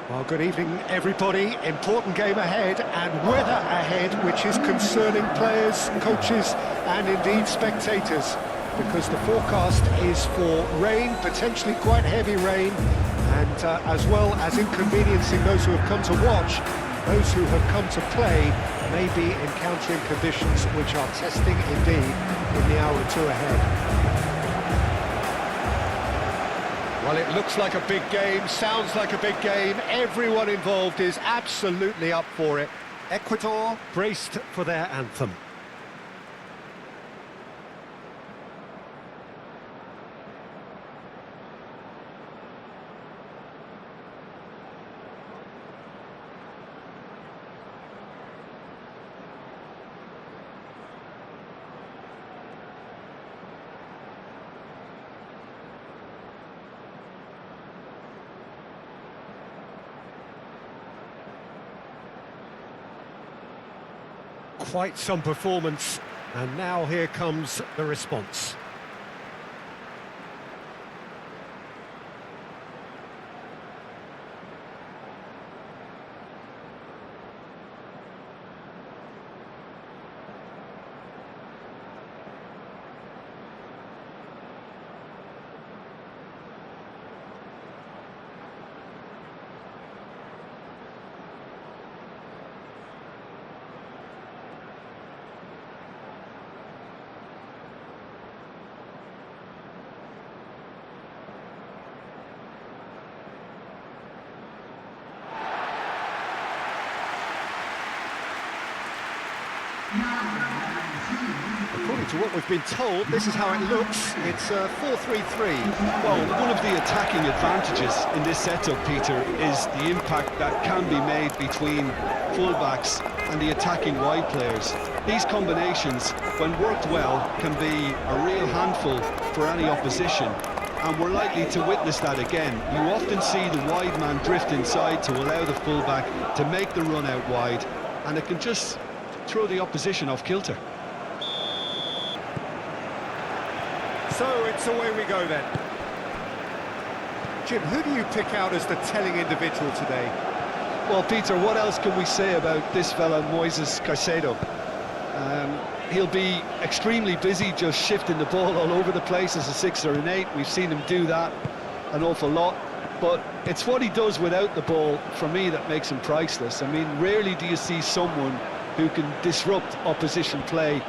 Well, good evening, everybody. Important game ahead and weather ahead, which is concerning players, coaches and indeed spectators, because the forecast is for rain, potentially quite heavy rain, and as well as inconveniencing those who have come to watch, those who have come to play may be encountering conditions which are testing indeed in the hour or two ahead. Well, it looks like a big game, sounds like a big game. Everyone involved is absolutely up for it. Ecuador braced for their anthem. Quite some performance, and now here comes the response. According to what we've been told, this is how it looks. It's 4-3-3. Well, one of the attacking advantages in this setup, Peter, is the impact that can be made between fullbacks and the attacking wide players. These combinations, when worked well, can be a real handful for any opposition. And we're likely to witness that again. You often see the wide man drift inside to allow the fullback to make the run out wide, and it can just throw the opposition off kilter. So it's away we go then. Jim, who do you pick out as the telling individual today? Well, Peter, what else can we say about this fella, Moises Caicedo? He'll be extremely busy just shifting the ball all over the place as a 6 or an 8. We've seen him do that an awful lot. But it's what he does without the ball, for me, that makes him priceless. I mean, rarely do you see someone who can disrupt opposition play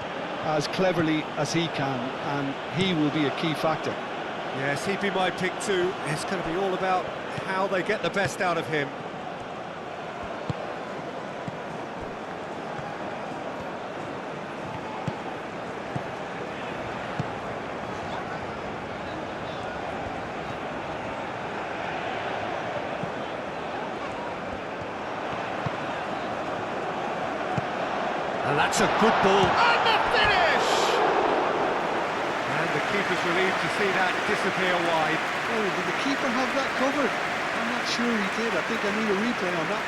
as cleverly as he can, and he will be a key factor. Yes, he'd be my pick too. It's going to be all about how they get the best out of him. And that's a good ball. And the finish! And the keeper's relieved to see that disappear wide. Oh, did the keeper have that covered? I'm not sure he did. I think I need a replay on that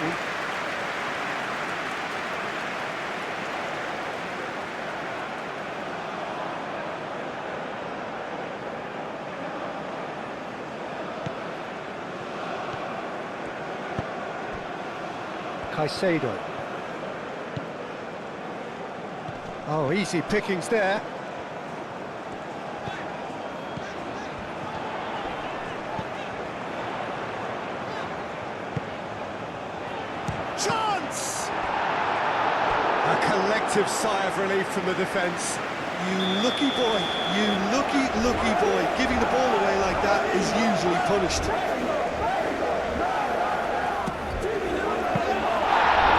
one. Caicedo. Oh, easy pickings there. Chance! A collective sigh of relief from the defence. You lucky boy, you lucky boy. Giving the ball away like that is usually punished.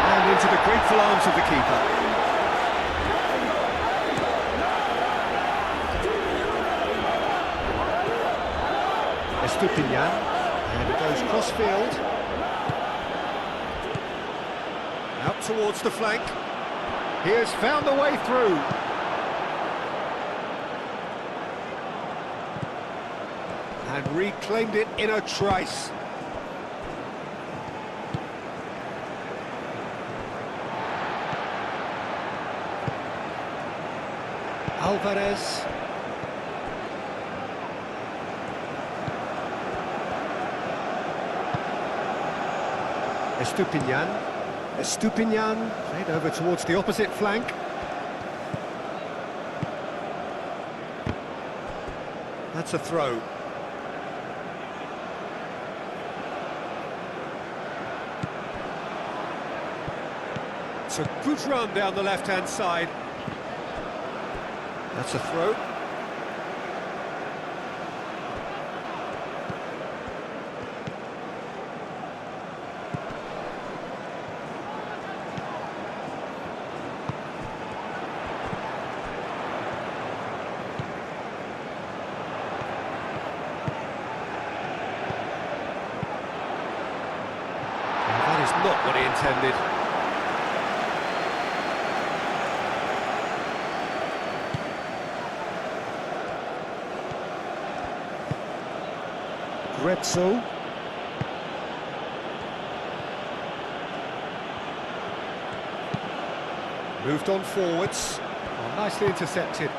And into the grateful arms of the keeper. Estupinian, and it goes cross-field. Out towards the flank. He has found the way through. And reclaimed it in a trice. Alvarez. Estupinian played over towards the opposite flank. That's a throw. It's a good run down the left-hand side. That's a throw. That is not what he intended. Retzel. Moved on forwards. Oh, nicely intercepted.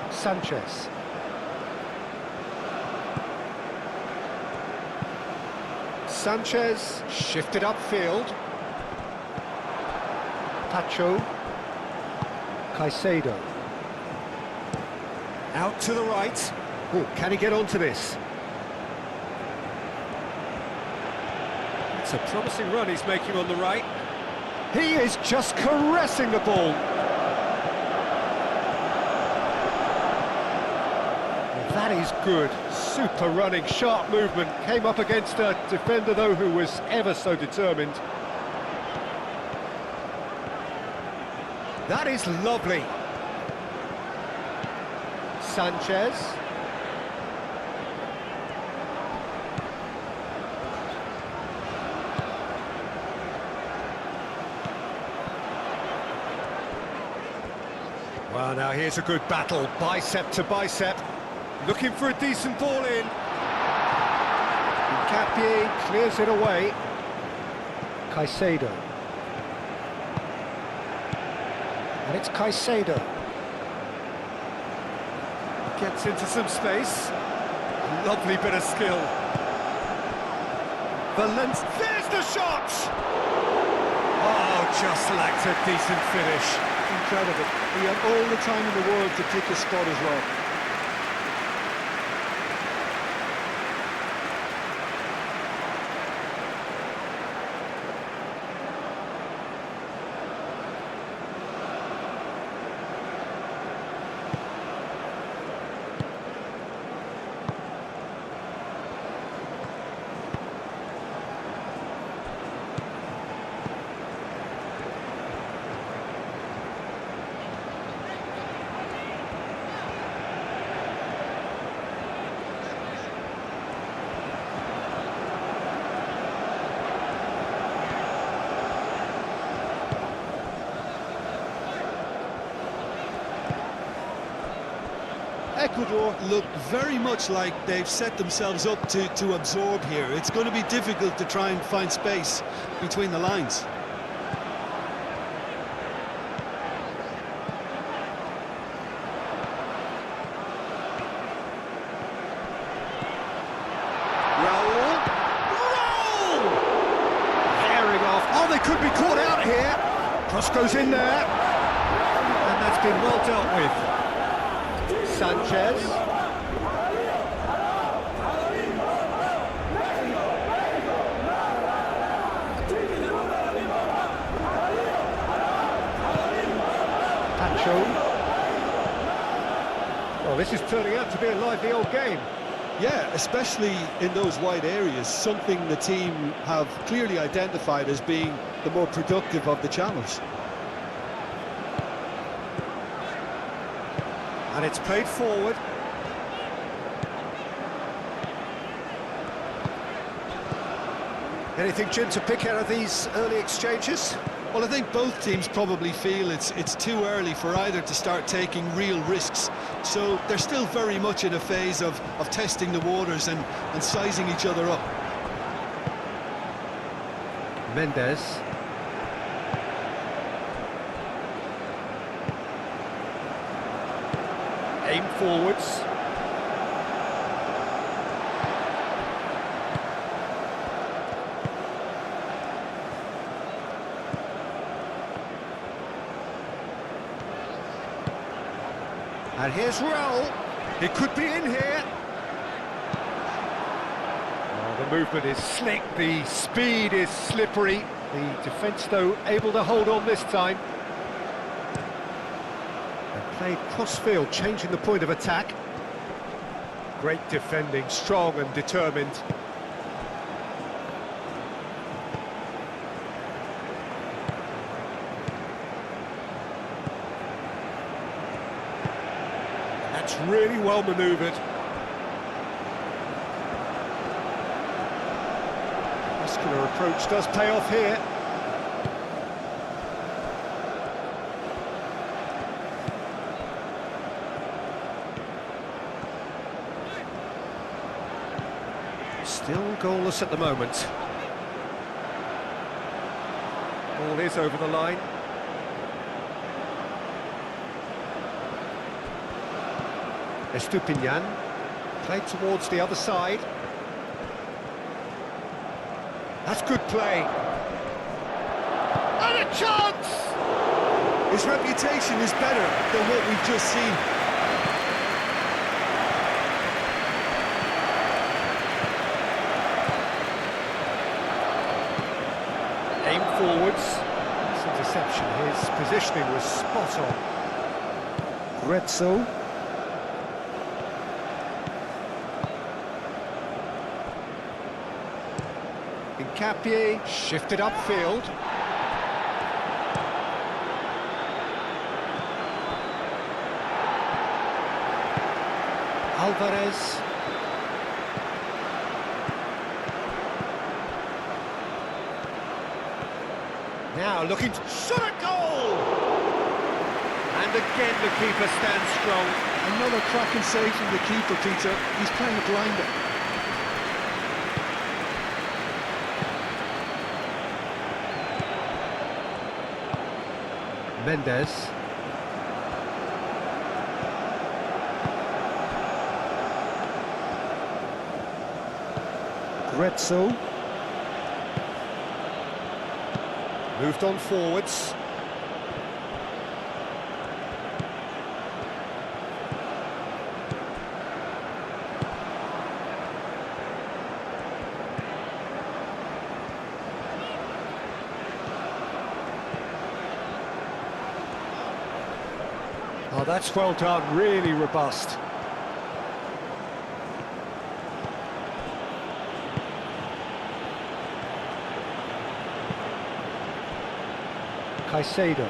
Sanchez. Sanchez shifted upfield. Pacho. Caicedo. Out to the right. Oh, can he get onto this? It's a promising run he's making on the right. He is just caressing the ball. That is good. Super running, sharp movement. Came up against a defender, though, who was ever so determined. That is lovely. Sanchez. Well, now here's a good battle, bicep to bicep. Looking for a decent ball in. Capier clears it away. Caicedo. And it's Caicedo. Gets into some space. Lovely bit of skill. Valencia. There's the shot! Oh, just lacked a decent finish. Incredible. He had all the time in the world to pick a spot as well. Ecuador look very much like they've set themselves up to absorb here. It's going to be difficult to try and find space between the lines. Raul! Herring off. Oh, they could be caught out here. Cross goes in there. And that's been well dealt with. Sanchez. Pacho. Well, this is turning out to be a lively old game. Yeah, especially in those wide areas, something the team have clearly identified as being the more productive of the channels. And it's played forward. Anything, Jim, to pick out of these early exchanges? Well, I think both teams probably feel it's too early for either to start taking real risks. So they're still very much in a phase of testing the waters and sizing each other up. Mendes. Aim forwards. And here's Raul. He could be in here. Oh, the movement is slick, the speed is slippery. The defence, though, able to hold on this time. They played cross-field, changing the point of attack. Great defending, strong and determined. That's really well manoeuvred. Muscular approach does pay off here. Still goalless at the moment. Ball is over the line. Estupinian, played towards the other side. That's good play. And a chance! His reputation is better than what we've just seen. Aim forwards. This interception, his positioning was spot on. Grezzo. Capie shifted upfield. Alvarez. Now looking to shot a goal! And again the keeper stands strong. Another cracking save from the keeper, Peter. He's playing a blinder. Mendes. Grezzo. Moved on forwards. Oh, that's well done, really robust. Caicedo.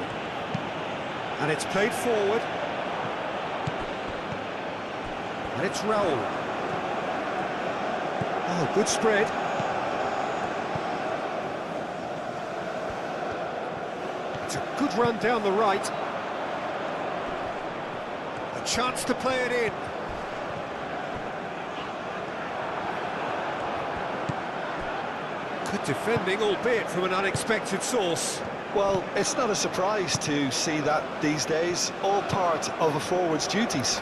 And it's played forward. And it's Raul. Oh, good spread. It's a good run down the right. A chance to play it in. Good defending, albeit from an unexpected source. Well, it's not a surprise to see that these days, all part of a forward's duties.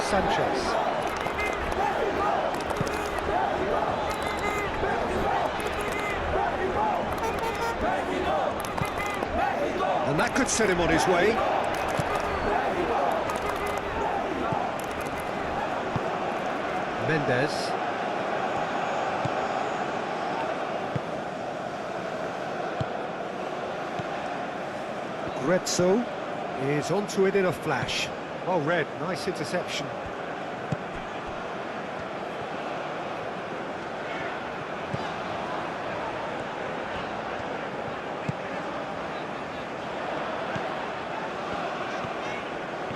Sanchez. And that could set him on his way. Mendes. Grezzo is onto it in a flash. Well read, nice interception.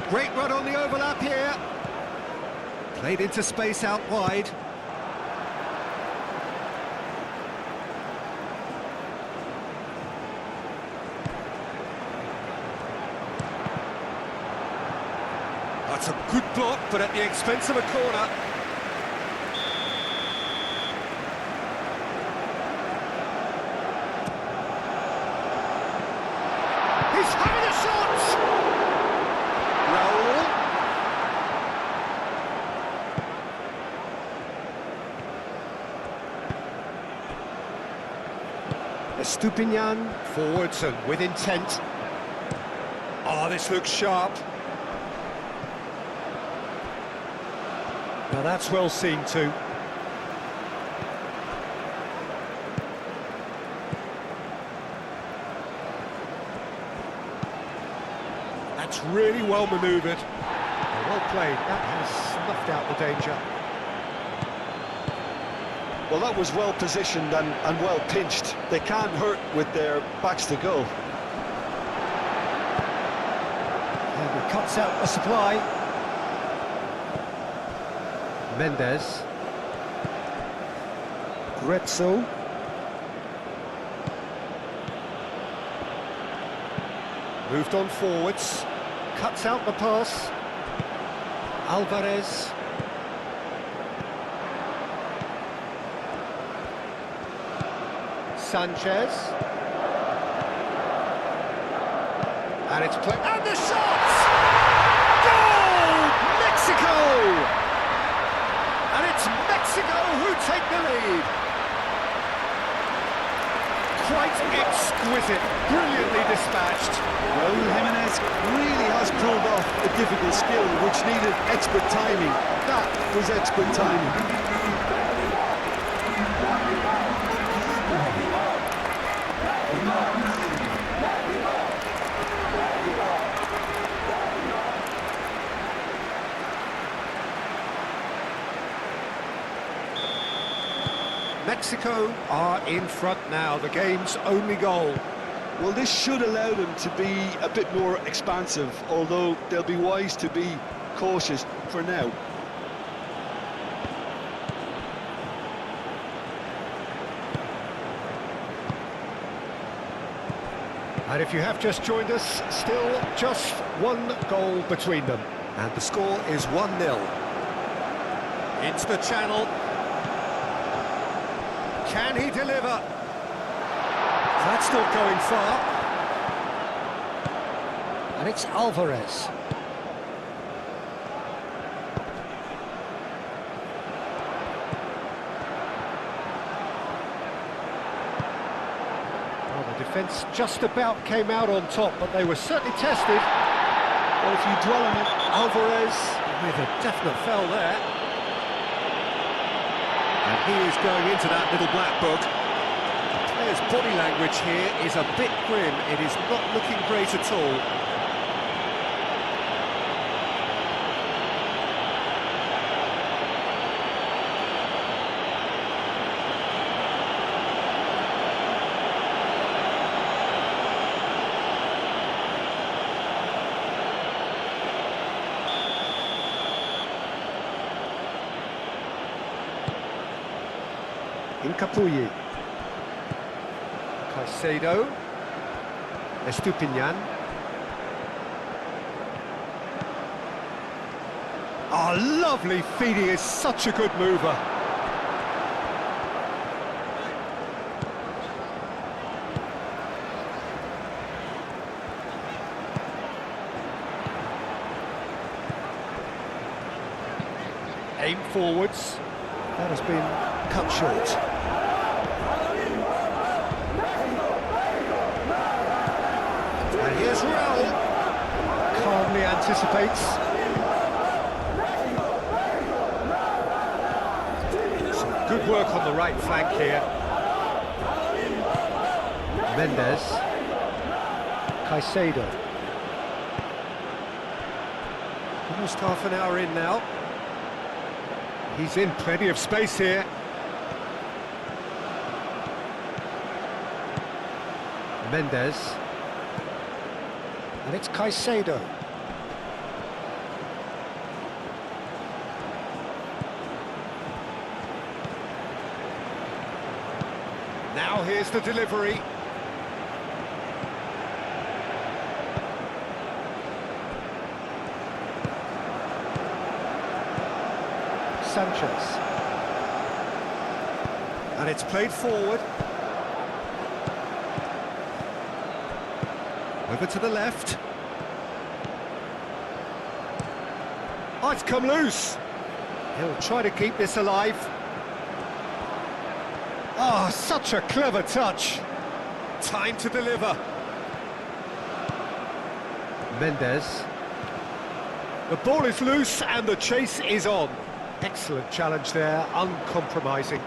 Great run on the overlap here. Played into space out wide. That's a good block, but at the expense of a corner. He's having a shot! Raul. Estupinian, forwards and with intent. Oh, this looks sharp. Now that's well seen too. That's really well manoeuvred. Well played. That has snuffed out the danger. Well, that was well positioned and well pinched. They can't hurt with their backs to goal. And he cuts out a supply. Mendes. Gretzel. Moved on forwards. Cuts out the pass. Alvarez. Sanchez. And it's played. And the shot! Goal! Mexico! And it's Mexico who take the lead. Quite exquisite, brilliantly dispatched. Raúl Jiménez really has pulled off a difficult skill which needed expert timing. That was expert timing. Mexico are in front now, the game's only goal. Well, this should allow them to be a bit more expansive, although they'll be wise to be cautious for now. And if you have just joined us, still just one goal between them. And the score is 1-0. Into the channel. Can he deliver? That's not going far. And it's Alvarez. Well, the defence just about came out on top, but they were certainly tested. Well, if you dwell on it, Alvarez with a definite foul there. And he is going into that little black book. The player's body language here is a bit grim. It is not looking great at all. Incapuyi. Caicedo. Estupinian. Oh, lovely feed. He is such a good mover. Aim forwards. That has been cut short. And here's Raul. Calmly anticipates. Some good work on the right flank here. Mendes. Caicedo. Almost half an hour in now. He's in plenty of space here. Mendes. And it's Caicedo. Now here's the delivery. Sanchez. And it's played forward. Over to the left. Oh, it's come loose. He'll try to keep this alive. Oh, such a clever touch. Time to deliver. Mendes. The ball is loose and the chase is on. Excellent challenge there, uncompromising.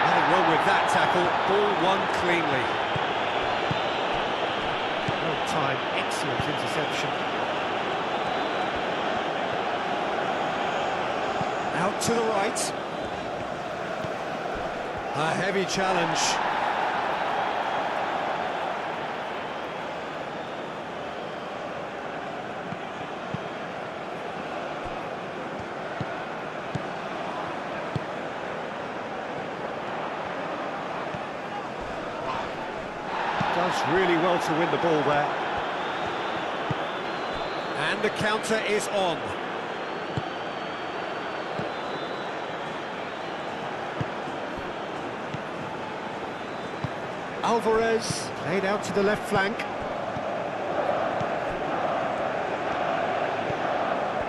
Nothing wrong with that tackle, ball won cleanly. Well timed, excellent interception. Out to the right. A heavy challenge. Does really well to win the ball there. And the counter is on. Alvarez, played out to the left flank.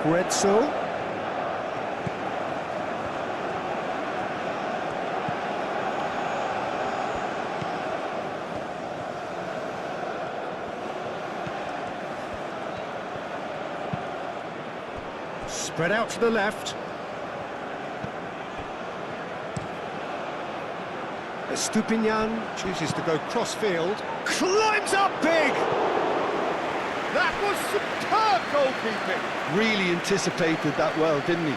Guedzo. Spread out to the left. Estupinian chooses to go cross-field. Climbs up big! That was superb goalkeeping! Really anticipated that well, didn't he?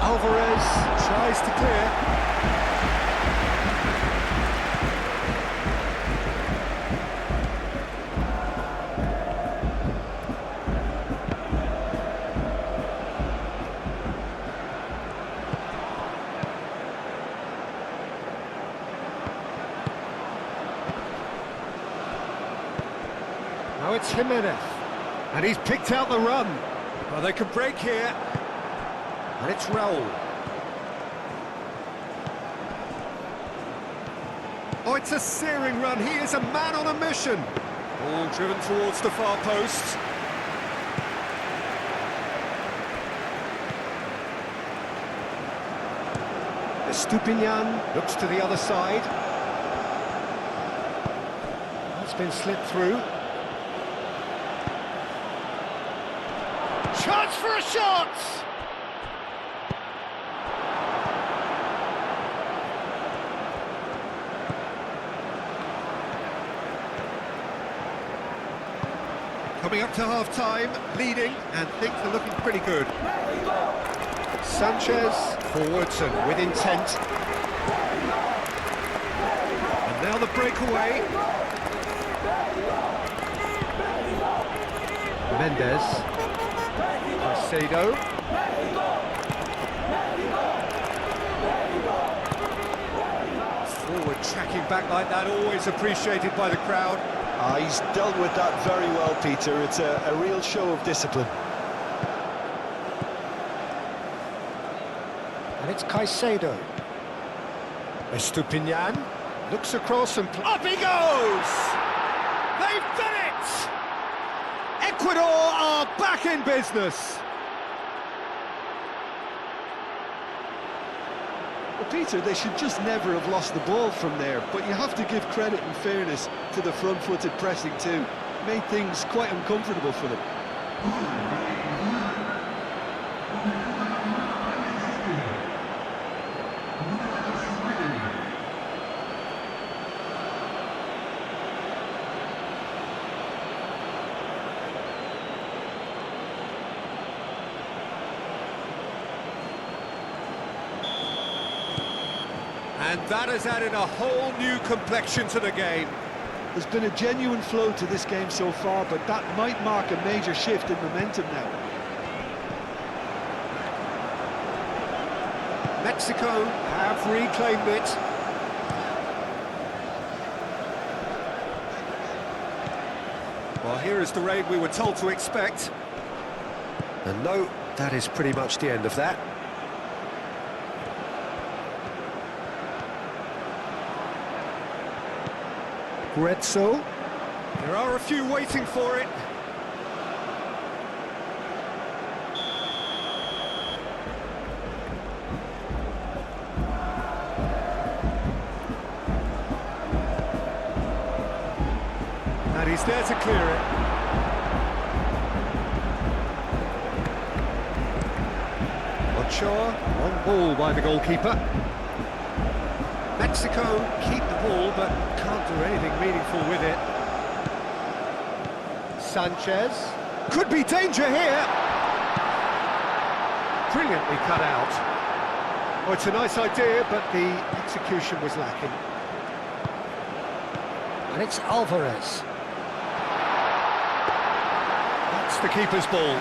Alvarez tries to clear. Now it's Jimenez. And he's picked out the run. Well, they can break here. And it's Raul. Oh, it's a searing run. He is a man on a mission. Ball driven towards the far post. Estupinian looks to the other side. That's been slipped through. Chance for a shot! Coming up to half-time, leading, and things are looking pretty good. Sanchez, forwards and with intent. And now the breakaway. Mendes. Caicedo. Forward tracking back like that, always appreciated by the crowd. He's dealt with that very well, Peter. It's a real show of discipline. And it's Caicedo. Estupinian looks across and up he goes! They've done it! Ecuador are back in business. Well, Peter, they should just never have lost the ball from there, but you have to give credit and fairness to the front-footed pressing too. Made things quite uncomfortable for them. And that has added a whole new complexion to the game. There's been a genuine flow to this game so far, but that might mark a major shift in momentum now. Mexico have reclaimed it. here is the raid we were told to expect. And no, that is pretty much the end of that. Grezzo. There are a few waiting for it. And he's there to clear it. Ochoa, on ball by the goalkeeper. Mexico keep the ball, but can't do anything meaningful with it. Sanchez. Could be danger here. Brilliantly cut out. Oh, it's a nice idea, but the execution was lacking. And it's Alvarez. That's the keeper's ball.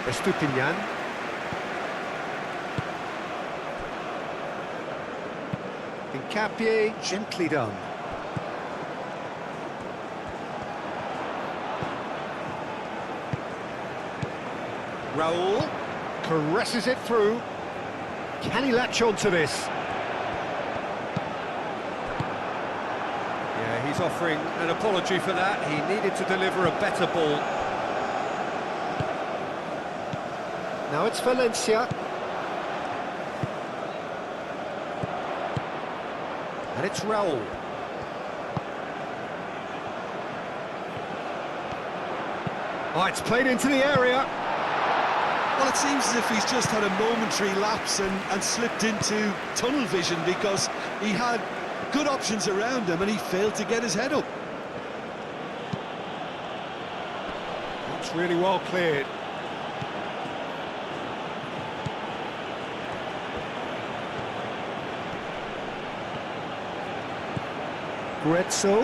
Estupinian. Hincapié, gently done. Raul caresses it through. Can he latch on to this? Yeah, he's offering an apology for that. He needed to deliver a better ball. Now it's Valencia. And it's Raul. Oh, it's played into the area. Well, it seems as if he's just had a momentary lapse and slipped into tunnel vision, because he had good options around him and he failed to get his head up. That's really well cleared. Grezzo.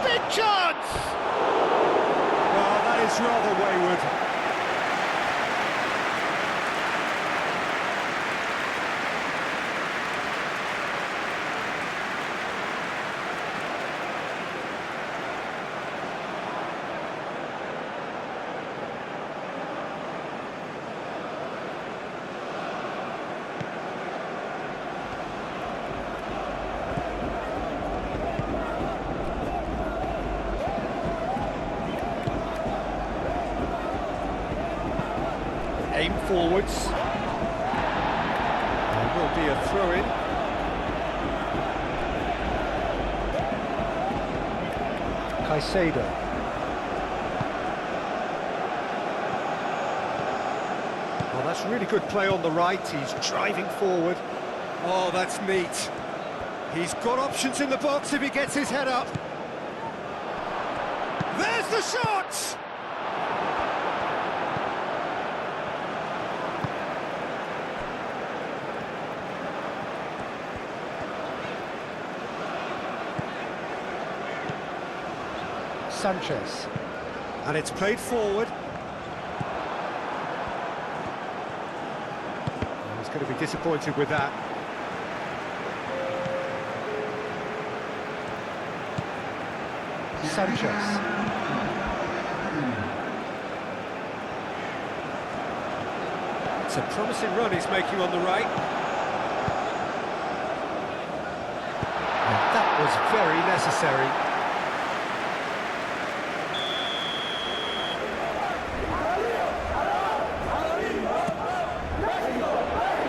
Big chance! Oh, that is rather wayward. Aim forwards. There will be a throw-in. Caicedo. Oh, that's really good play on the right. He's driving forward. Oh, that's neat. He's got options in the box if he gets his head up. There's the shot! Sanchez, and it's played forward. He's going to be disappointed with that. Sanchez. It's a promising run he's making on the right. And that was very necessary.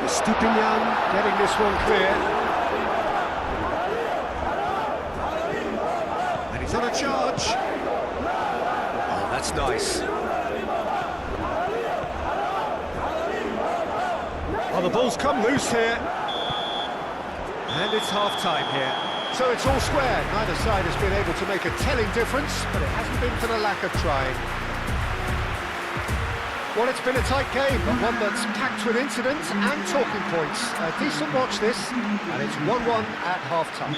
Estupinian getting this one clear. And he's on a charge. Oh, that's nice. Oh, the ball's come loose here. And it's half-time here. So it's all square. Neither side has been able to make a telling difference, but it hasn't been for the lack of trying. Well, it's been a tight game, but one that's packed with incidents and talking points. A decent watch this, and it's 1-1 at half-time.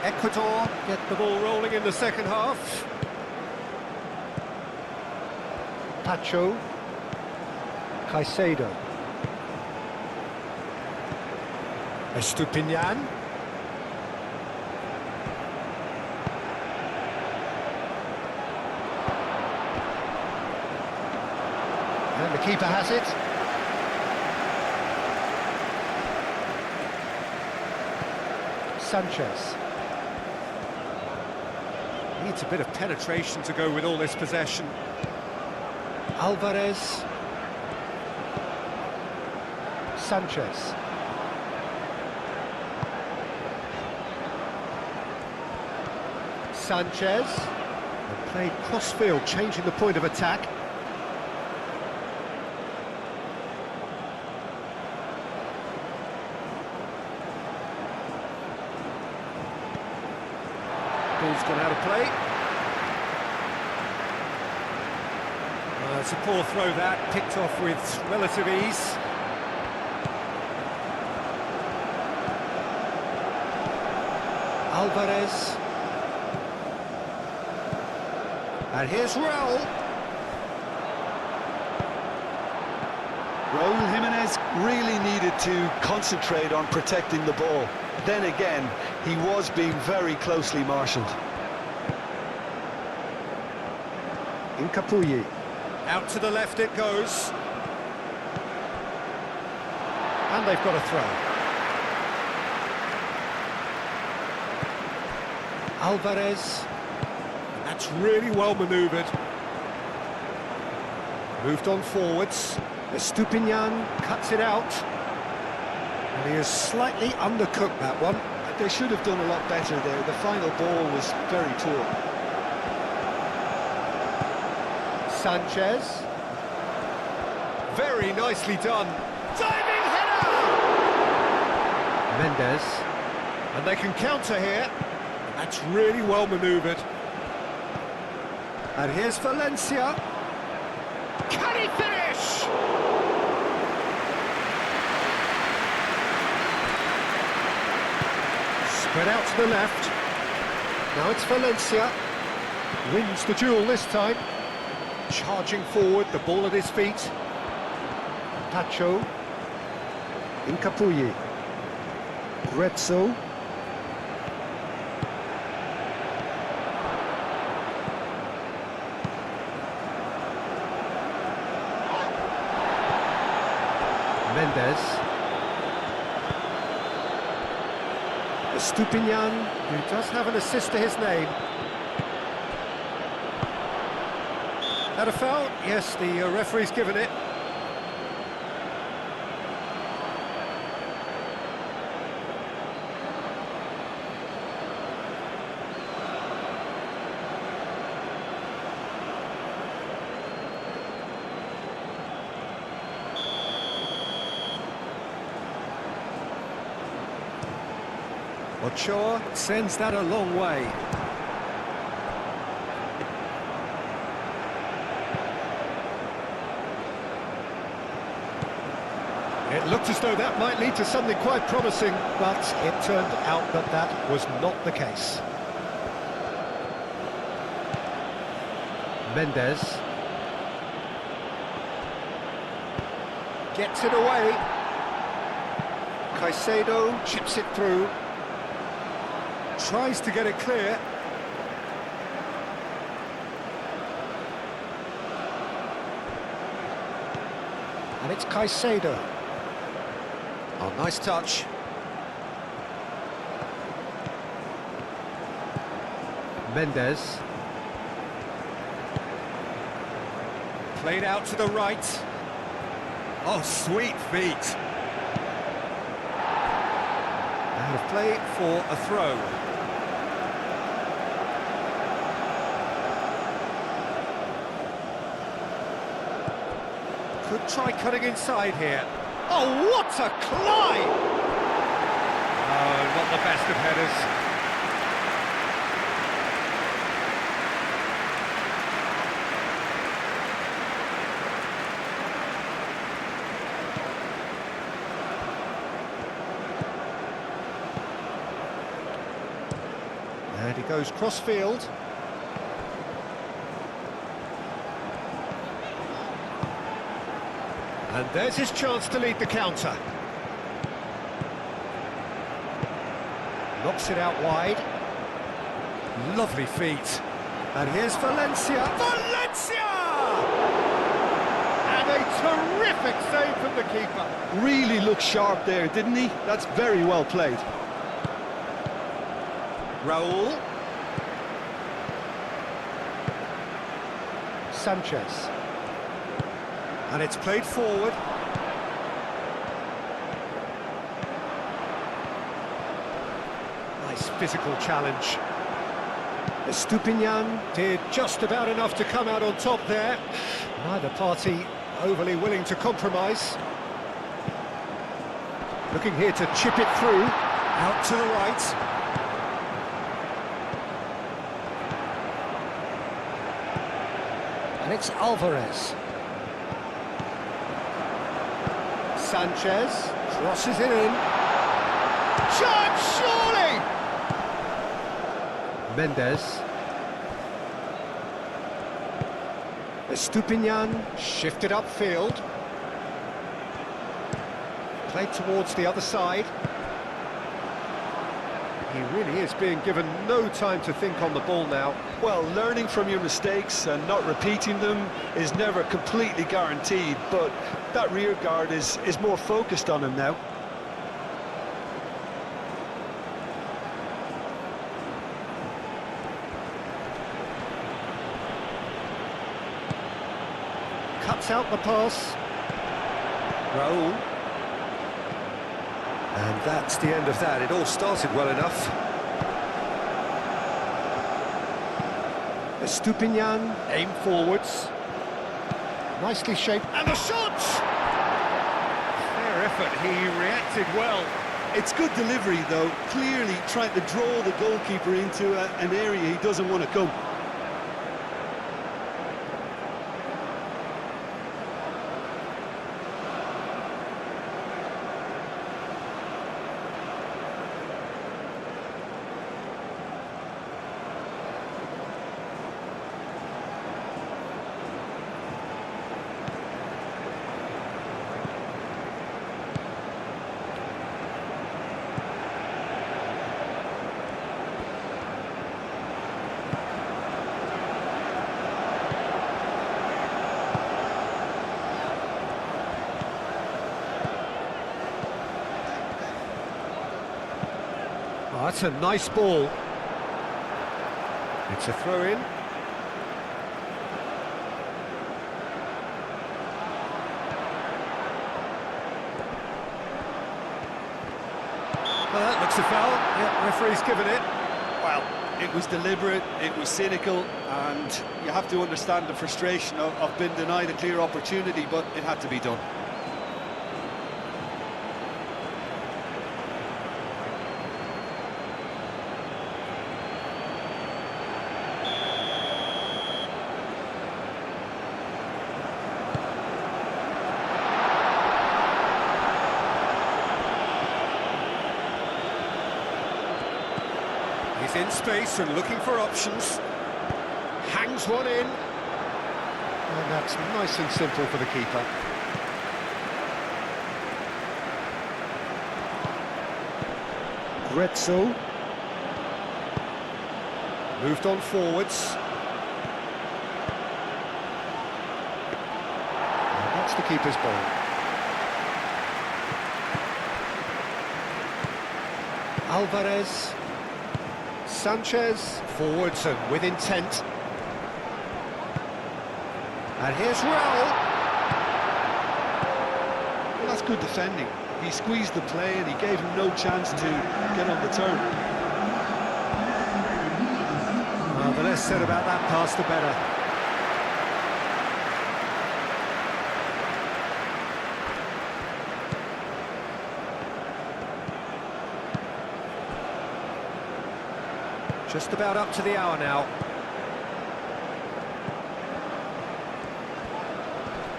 Ecuador get the ball rolling in the second half. Caicedo. Estupinian. And the keeper has it. Sanchez. Needs a bit of penetration to go with all this possession. Alvarez. Sanchez. Sanchez. And played cross-field, changing the point of attack. Ball's gone out of play. It's a poor throw that, picked off with relative ease. Alvarez. And here's Raul. Raul Jimenez really needed to concentrate on protecting the ball. Then again, he was being very closely marshalled. Incapuyi. Out to the left it goes. And they've got a throw. Alvarez. That's really well manoeuvred. Moved on forwards. Estupinian cuts it out. And he has slightly undercooked that one. They should have done a lot better there. The final ball was very poor. Sanchez. Very nicely done. Diving header! Mendes. And they can counter here. That's really well manoeuvred. And here's Valencia. Can he finish? Spread out to the left. Now it's Valencia. Wins the duel this time. Charging forward, the ball at his feet. Pacho. Incapuyi. Grezzo. Mendes. Estupinian, who does have an assist to his name. Had a foul? Yes, the referee's given it. Ochoa sends that a long way. It looked as though that might lead to something quite promising, But it turned out that that was not the case. Mendes. Gets it away. Caicedo chips it through. tries to get it clear. And it's Caicedo. Oh, nice touch. Mendes. Played out to the right. Oh, sweet feet. Out of play for a throw. Could try cutting inside here. Oh, what a climb! Oh, not the best of headers. And he goes cross-field. And there's his chance to lead the counter. Knocks it out wide. Lovely feet. And here's Valencia. Valencia! And a terrific save from the keeper. Really looked sharp there, didn't he? That's very well played. Raul. Sanchez. And it's played forward. Nice physical challenge. Estupinian did just about enough to come out on top there. Neither party overly willing to compromise. Looking here to chip it through. Out to the right. And it's Alvarez. Sanchez crosses it in. Chance, surely! Mendes. Estupinian shifted upfield. Played towards the other side. He really is being given no time to think on the ball now. Well, learning from your mistakes and not repeating them is never completely guaranteed, but that rear guard is more focused on him now. Cuts out the pass. Raul. And that's the end of that. It all started well enough. Estupinian, aim forwards. Nicely shaped. And the shot! Fair effort, he reacted well. It's good delivery, though, clearly trying to draw the goalkeeper into an area he doesn't want to come. Oh, that's a nice ball. It's a throw-in. Well, that looks a foul. Yeah, referee's given it. Well, it was deliberate, it was cynical, and you have to understand the frustration of being denied a clear opportunity, but it had to be done. He's in space and looking for options. Hangs one in. And that's nice and simple for the keeper. Gretzel. Moved on forwards. And that's the keeper's ball. Alvarez. Sanchez, forwards and with intent. And here's Raul. Well, that's good defending. He squeezed the play and he gave him no chance to get on the turn. Well, the less said about that pass, the better. Just about up to the hour now.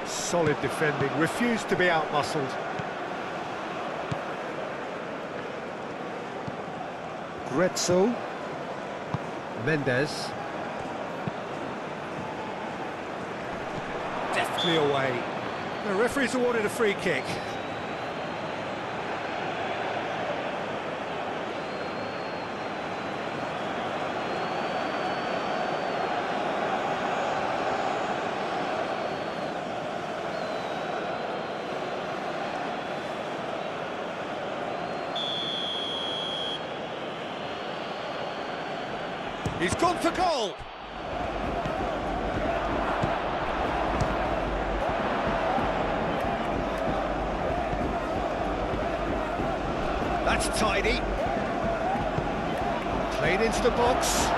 Solid defending, refused to be outmuscled. Gretzel. Mendes. Deftly away. The referee's awarded a free kick. He's gone for goal. That's tidy. Played into the box.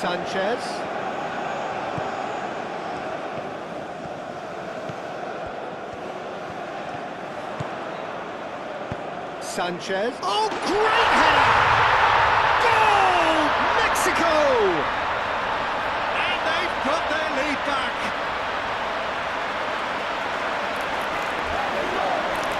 Sanchez. Sanchez. Oh, great header! Goal! Mexico! And they've got their lead back.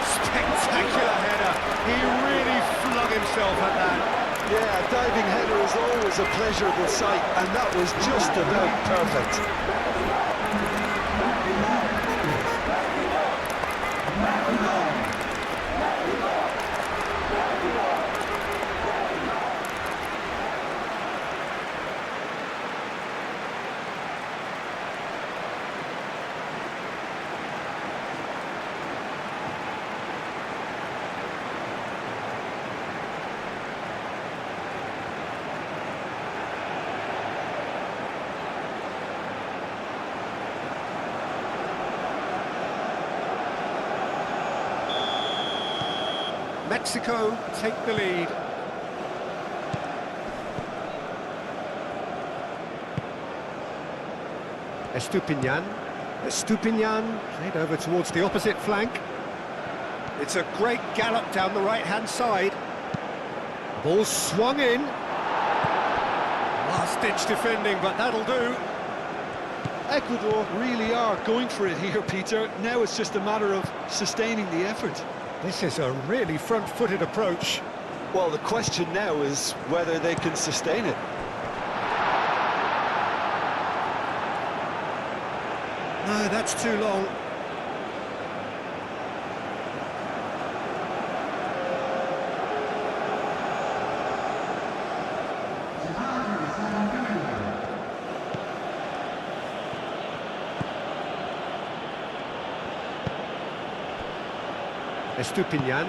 Spectacular header. He really flung himself at that. Yeah, a diving header is always a pleasurable sight, and that was just about perfect. Mexico take the lead. Estupinian played over towards the opposite flank. It's a great gallop down the right-hand side. Ball swung in. Last-ditch defending, but that'll do. Ecuador really are going for it here, Peter. Now it's just a matter of sustaining the effort. This is a really front-footed approach. Well, the question now is whether they can sustain it. No, that's too long. Estupinian.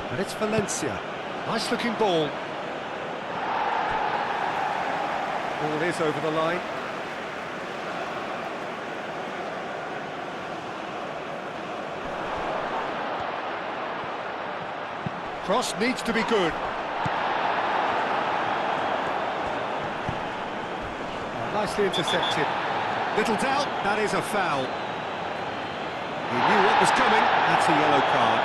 And it's Valencia. Nice looking ball. Ball is over the line. Cross needs to be good. Nicely intercepted. Little doubt, that is a foul. He knew what was coming. That's a yellow card.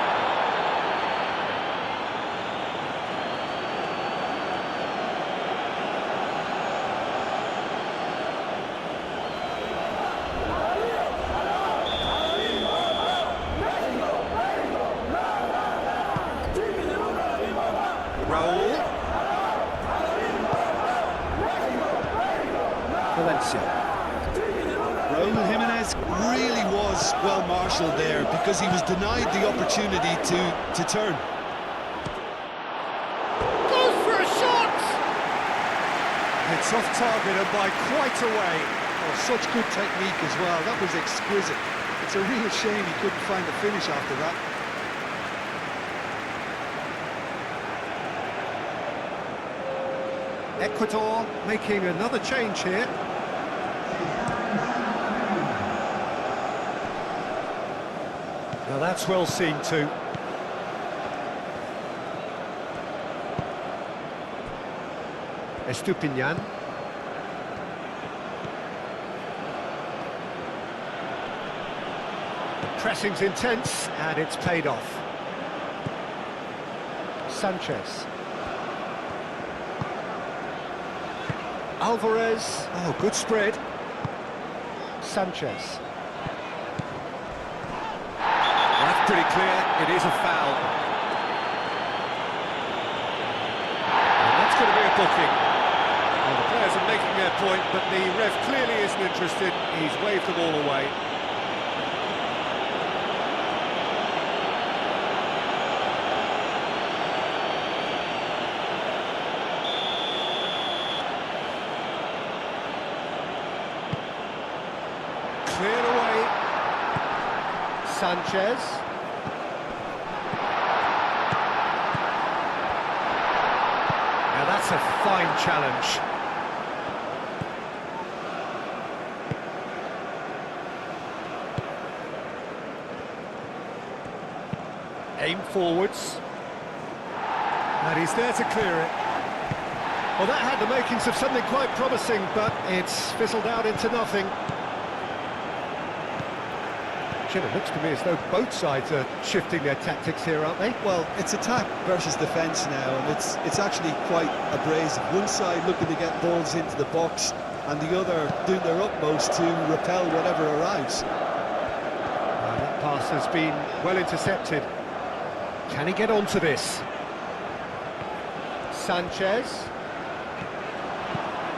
Raul. Valencia. Raul Jimenez really was well marshalled there because he was denied the opportunity to turn. Goes for a shot! It's off target and by quite a way. Oh, such good technique as well. That was exquisite. It's a real shame he couldn't find the finish after that. Ecuador making another change here. Now that's well seen too. Estupinian. Pressing's intense and it's paid off. Alvarez. Oh, good spread. Sanchez. That's pretty clear, it is a foul. And that's going to be a booking. Well, the players are making their point, but the ref clearly isn't interested. He's waved them all away. Cleared away. Sanchez. Now that's a fine challenge. Aim forwards. And he's there to clear it. Well, that had the makings of something quite promising, but it's fizzled out into nothing. Jim, it looks to me as though both sides are shifting their tactics here, aren't they? Well, it's attack versus defence now, and it's actually quite abrasive. One side looking to get balls into the box, and the other doing their utmost to repel whatever arrives. That pass has been well intercepted. Can he get onto this? Sanchez.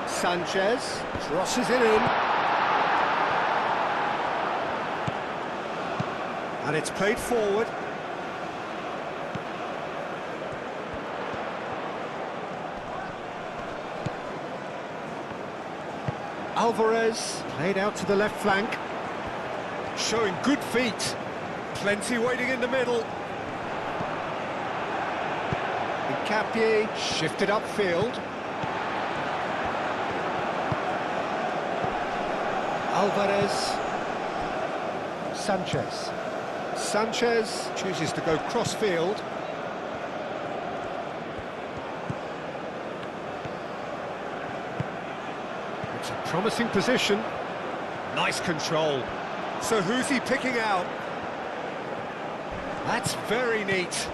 Sanchez crosses it in. And it's played forward. Alvarez played out to the left flank. Showing good feet. Plenty waiting in the middle. Capie shifted upfield. Alvarez. Sanchez. Sanchez chooses to go cross-field. It's a promising position. Nice control. So who's he picking out? That's very neat.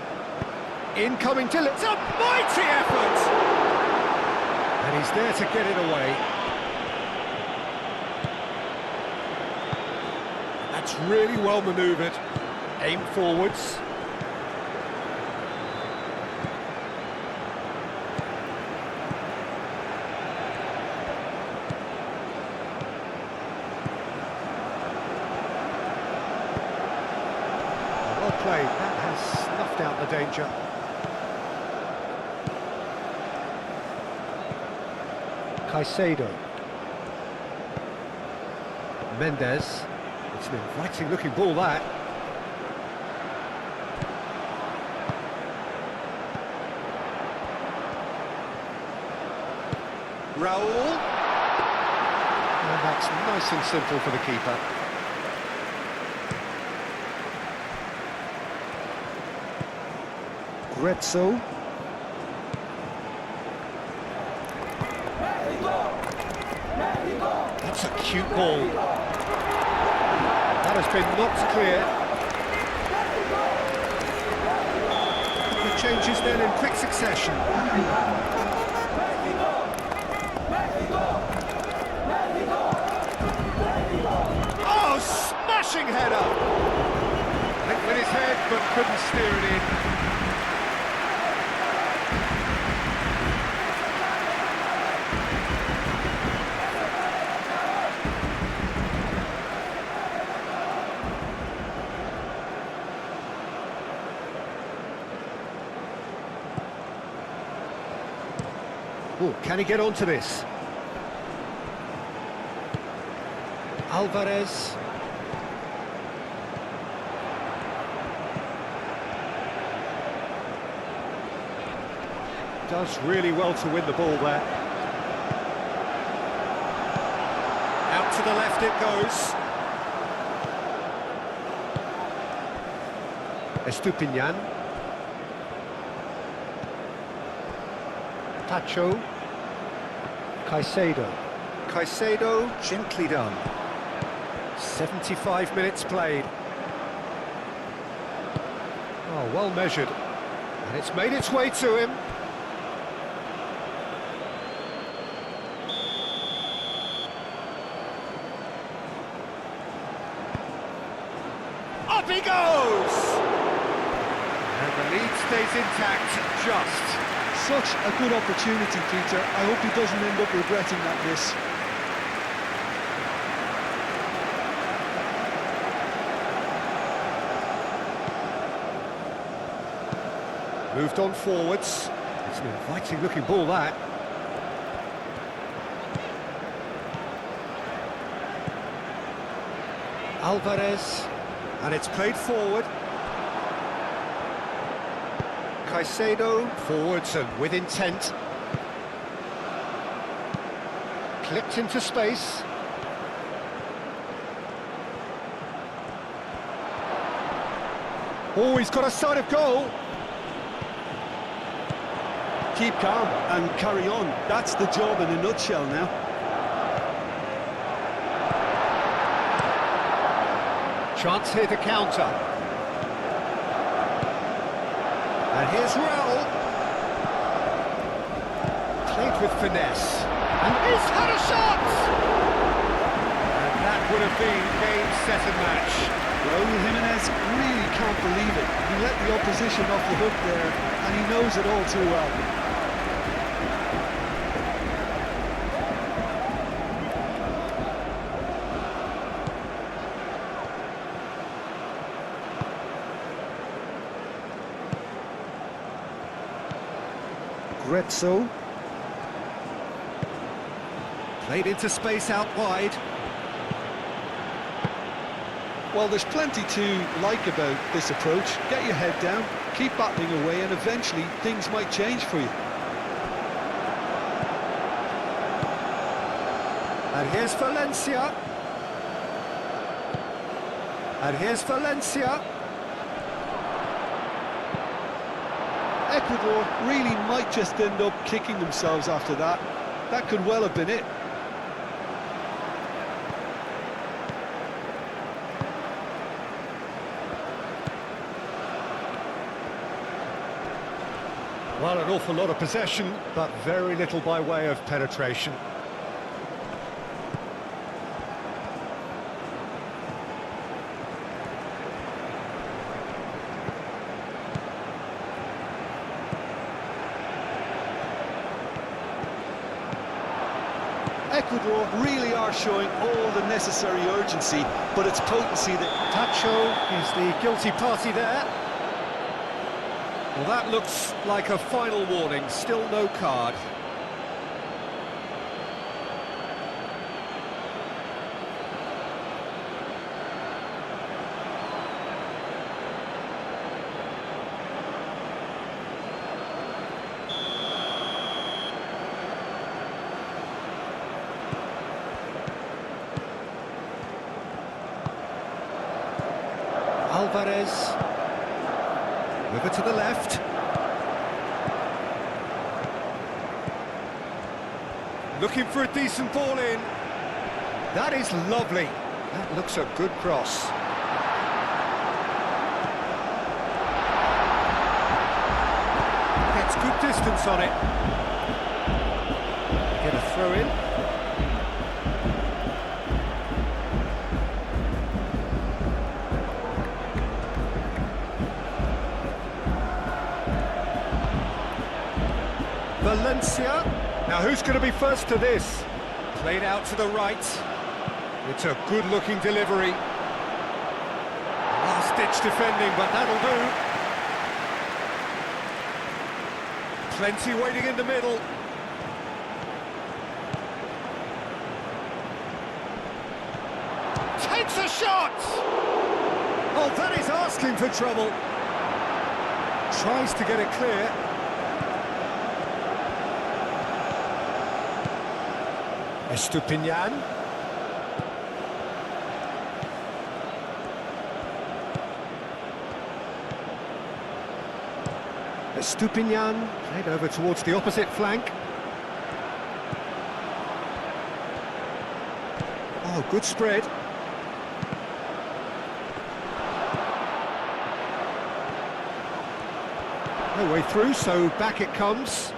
Incoming to it's a mighty effort! And he's there to get it away. That's really well manoeuvred. Aim forwards. Well played. That has snuffed out the danger. Caicedo. Mendes. It's an inviting looking ball, that. Raul. And that's nice and simple for the keeper. Grezzo. That's a cute ball. That has been knocked clear. The changes then in quick succession. Oh, smashing header! Hit with his head, but couldn't steer it in. Oh, can he get onto this? Alvarez. Does really well to win the ball there. Out to the left it goes. Estupinian. Tacho. Caicedo. Caicedo, gently done. 75 minutes played. Oh, well measured. And it's made its way to him. Up he goes! And the lead stays intact, just. Such a good opportunity, Peter. I hope he doesn't end up regretting that miss. Moved on forwards. It's an inviting looking ball, that. Alvarez. And it's played forward. Caicedo, forwards and with intent. Clipped into space. Oh, he's got a sight of goal. Keep calm and carry on. That's the job in a nutshell now. Chance here to counter. And here's Raul. Played with finesse. And he's had a shot! And that would have been game, set and match. Raul Jimenez really can't believe it. He let the opposition off the hook there, and he knows it all too well. Grezzo. Played into space out wide. Well, there's plenty to like about this approach. Get your head down, keep battling away, and eventually things might change for you. And here's Valencia. And here's Valencia. Ecuador really might just end up kicking themselves after that. That could well have been it. Well, an awful lot of possession, but very little by way of penetration. Ecuador really are showing all the necessary urgency, but it's potency that... Tacho is the guilty party there. Well, that looks like a final warning, still no card. Alvarez. Move it to the left. Looking for a decent ball in. That is lovely. That looks a good cross. Gets good distance on it. Get a throw in. Valencia. Now who's going to be first to this? Played out to the right. It's a good-looking delivery. Last-ditch defending, but that'll do. Plenty waiting in the middle. Takes a shot! Oh, that is asking for trouble. Tries to get it clear. Estupinian. Estupinian played over towards the opposite flank. Oh, good spread. No way through, so back it comes.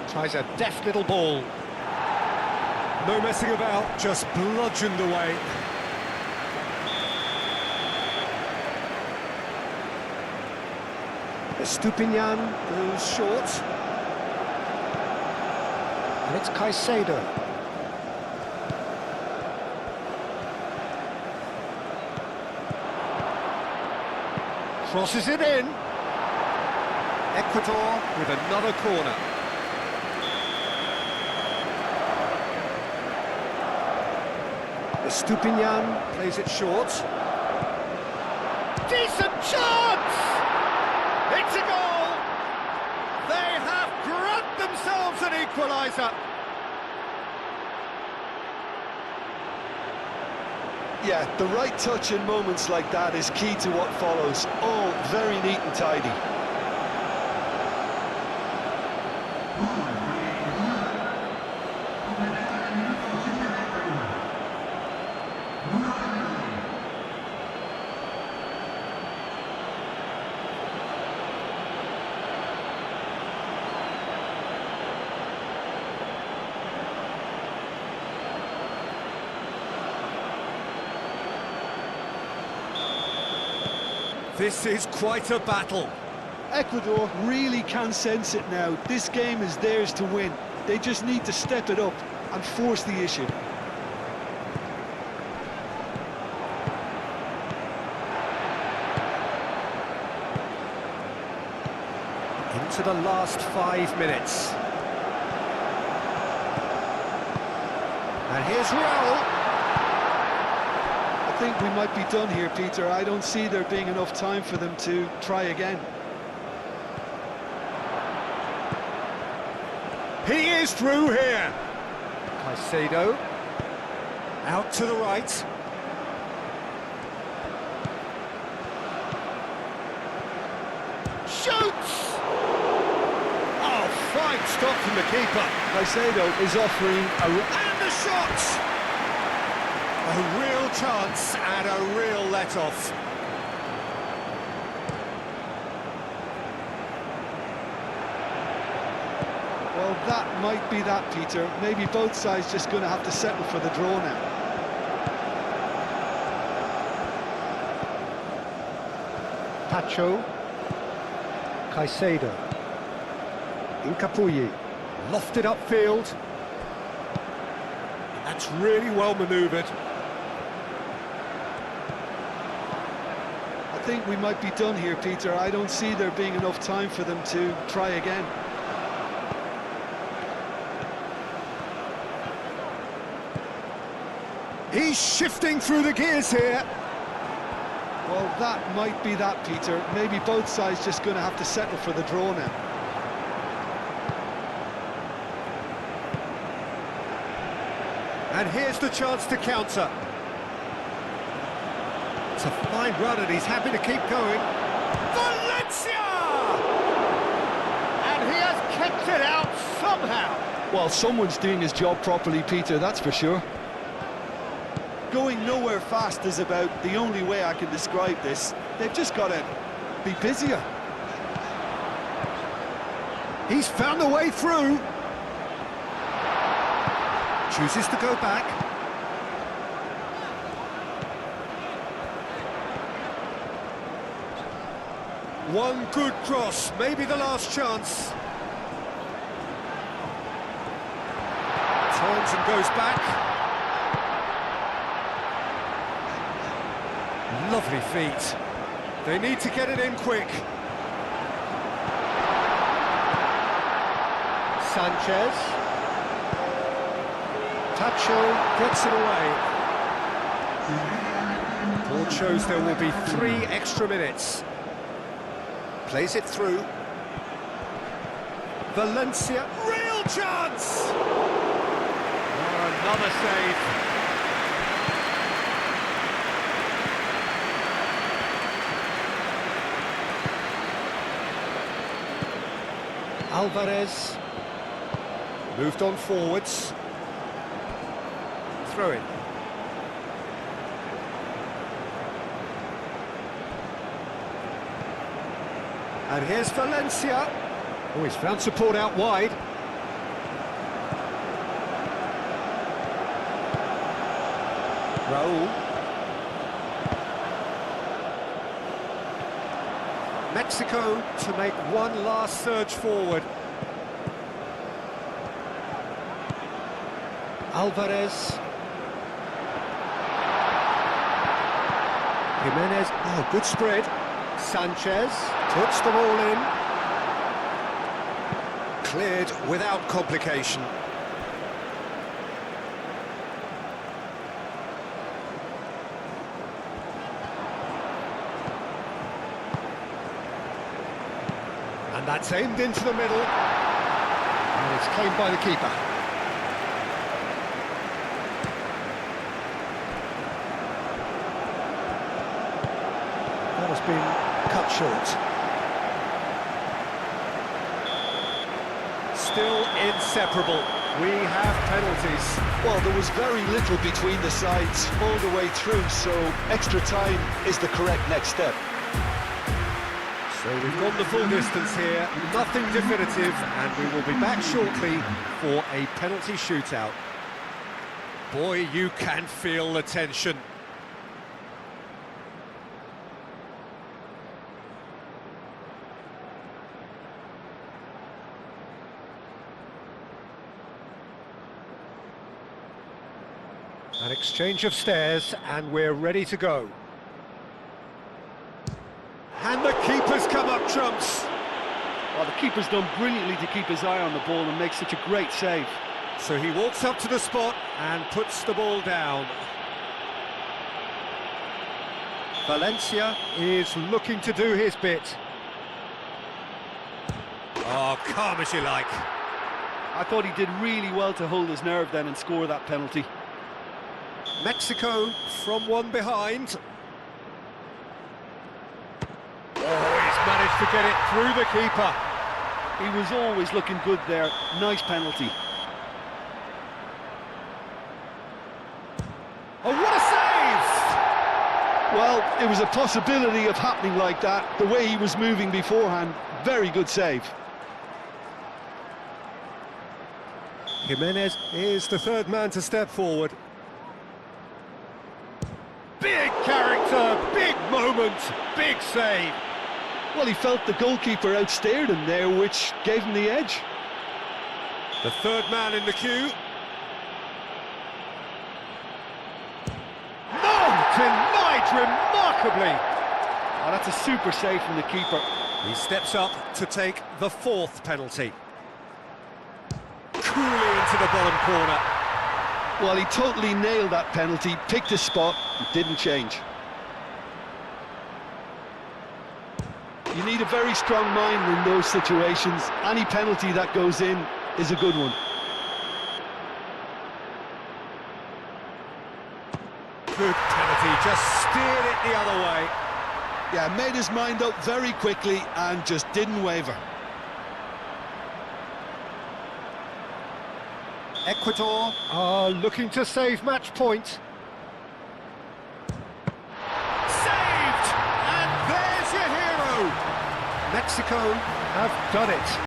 Tries a deft little ball. No messing about, just bludgeoned away. Estupinian goes short. And it's Caicedo. Crosses it in. Ecuador with another corner. Estupinian plays it short. Decent chance! It's a goal! They have grabbed themselves an equaliser. Yeah, the right touch in moments like that is key to what follows. All very neat and tidy. This is quite a battle. Ecuador really can sense it now. This game is theirs to win. They just need to step it up and force the issue. Into the last 5 minutes. And here's Raul. I think we might be done here, Peter. I don't see there being enough time for them to try again. He is through here. Caicedo. Out to the right. Shoots! Oh, fine stop from the keeper. Caicedo is offering And the shot! A real chance and a real let-off. Well, that might be that, Peter. Maybe both sides just going to have to settle for the draw now. Pacho. Caicedo. Incapuyi. Lofted upfield. That's really well manoeuvred. I think we might be done here, Peter. I don't see there being enough time for them to try again. He's shifting through the gears here. Well, that might be that, Peter. Maybe both sides just going to have to settle for the draw now. And here's the chance to counter. It's a fine run and he's happy to keep going. Valencia! And he has kept it out somehow. Well, someone's doing his job properly, Peter, that's for sure. Going nowhere fast is about the only way I can describe this. They've just got to be busier. He's found a way through. Chooses to go back. One good cross, maybe the last chance. Turns and goes back. Lovely feet. They need to get it in quick. Sanchez. Tacho gets it away. Board shows there will be 3 extra minutes. Plays it through. Valencia, real chance! Oh, another save. Alvarez moved on forwards. Throw in. And here's Valencia. Oh, he's found support out wide. Raul. Mexico to make one last surge forward. Alvarez. Jimenez. Oh, good spread. Sanchez puts them all in. Cleared without complication. And that's aimed into the middle. And it's claimed by the keeper. That has been cut short. Still inseparable. We have penalties. Well, there was very little between the sides all the way through, so extra time is the correct next step. So we've gone the full distance here, nothing definitive, and we will be back shortly for a penalty shootout. Boy, you can feel the tension. An exchange of stares, and we're ready to go. And the keeper's come up trumps. Well, the keeper's done brilliantly to keep his eye on the ball and make such a great save. So he walks up to the spot and puts the ball down. Valencia is looking to do his bit. Oh, calm as you like. I thought he did really well to hold his nerve then and score that penalty. Mexico from one behind. Oh, he's managed to get it through the keeper. He was always looking good there. Nice penalty. Oh, what a save! Well, it was a possibility of happening like that. The way he was moving beforehand, very good save. Jimenez is the third man to step forward. Big character, big moment, big save. Well, he felt the goalkeeper outstared him there, which gave him the edge. The third man in the queue. No, denied remarkably. Oh, that's a super save from the keeper. He steps up to take the fourth penalty. Coolly into the bottom corner. Well, he totally nailed that penalty, picked his spot, and didn't change. You need a very strong mind in those situations. Any penalty that goes in is a good one. Good penalty, just steered it the other way. Yeah, made his mind up very quickly and just didn't waver. Ecuador are looking to save match point. Saved! And there's your hero! Mexico have done it.